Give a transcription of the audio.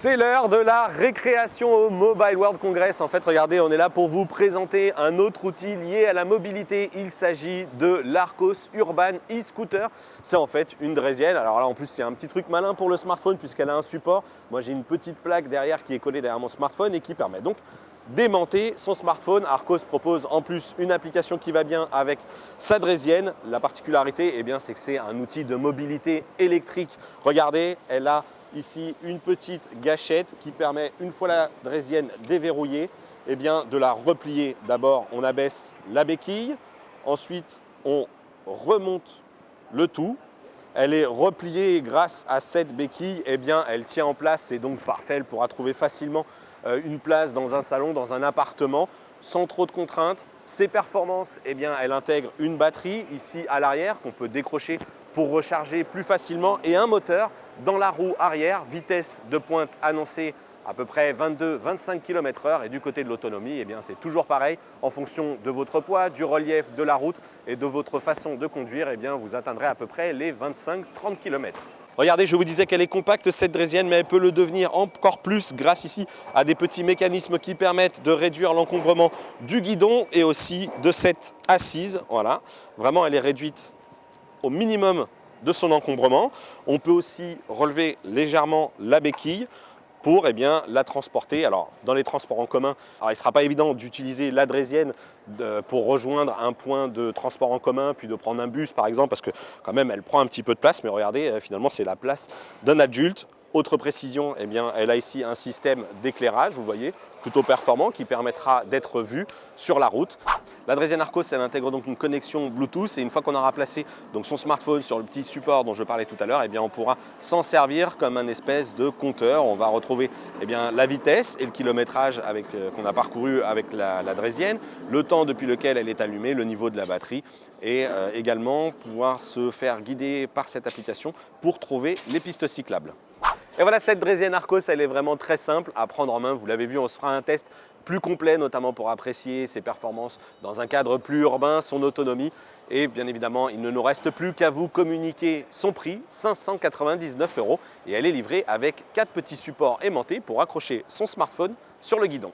C'est l'heure de la récréation au Mobile World Congress. En fait, regardez, on est là pour vous présenter un autre outil lié à la mobilité. Il s'agit de l'Arcos Urban e-Scooter. C'est en fait une draisienne. Alors là, en plus, c'est un petit truc malin pour le smartphone puisqu'elle a un support. Moi, j'ai une petite plaque derrière qui est collée derrière mon smartphone et qui permet donc d'aimanter son smartphone. Arcos propose en plus une application qui va bien avec sa draisienne. La particularité, c'est que c'est un outil de mobilité électrique. Regardez, elle a ici une petite gâchette qui permet, une fois la draisienne déverrouillée, de la replier. D'abord, on abaisse la béquille, ensuite on remonte le tout. Elle est repliée grâce à cette béquille, elle tient en place, c'est donc parfait, elle pourra trouver facilement une place dans un salon, dans un appartement, sans trop de contraintes. Ses performances, elle intègre une batterie ici à l'arrière qu'on peut décrocher pour recharger plus facilement et un moteur dans la roue arrière, vitesse de pointe annoncée à peu près 22-25 km/h, et du côté de l'autonomie, c'est toujours pareil. En fonction de votre poids, du relief de la route et de votre façon de conduire, vous atteindrez à peu près les 25-30 km. Regardez, je vous disais qu'elle est compacte cette draisienne, mais elle peut le devenir encore plus grâce ici à des petits mécanismes qui permettent de réduire l'encombrement du guidon et aussi de cette assise. Voilà, vraiment elle est réduite au minimum de son encombrement. On peut aussi relever légèrement la béquille pour la transporter. Alors, dans les transports en commun, il ne sera pas évident d'utiliser la draisienne pour rejoindre un point de transport en commun, puis de prendre un bus par exemple, parce que quand même elle prend un petit peu de place, mais regardez, finalement c'est la place d'un adulte. Autre précision, elle a ici un système d'éclairage, vous voyez, plutôt performant, qui permettra d'être vue sur la route. La draisienne Arcos, elle intègre donc une connexion Bluetooth, et une fois qu'on aura placé donc son smartphone sur le petit support dont je parlais tout à l'heure, on pourra s'en servir comme un espèce de compteur. On va retrouver la vitesse et le kilométrage qu'on a parcouru avec la draisienne, le temps depuis lequel elle est allumée, le niveau de la batterie, et également pouvoir se faire guider par cette application pour trouver les pistes cyclables. Et voilà, cette draisienne Arcos, elle est vraiment très simple à prendre en main. Vous l'avez vu, on se fera un test plus complet, notamment pour apprécier ses performances dans un cadre plus urbain, son autonomie. Et bien évidemment, il ne nous reste plus qu'à vous communiquer son prix, 599 €. Et elle est livrée avec 4 petits supports aimantés pour accrocher son smartphone sur le guidon.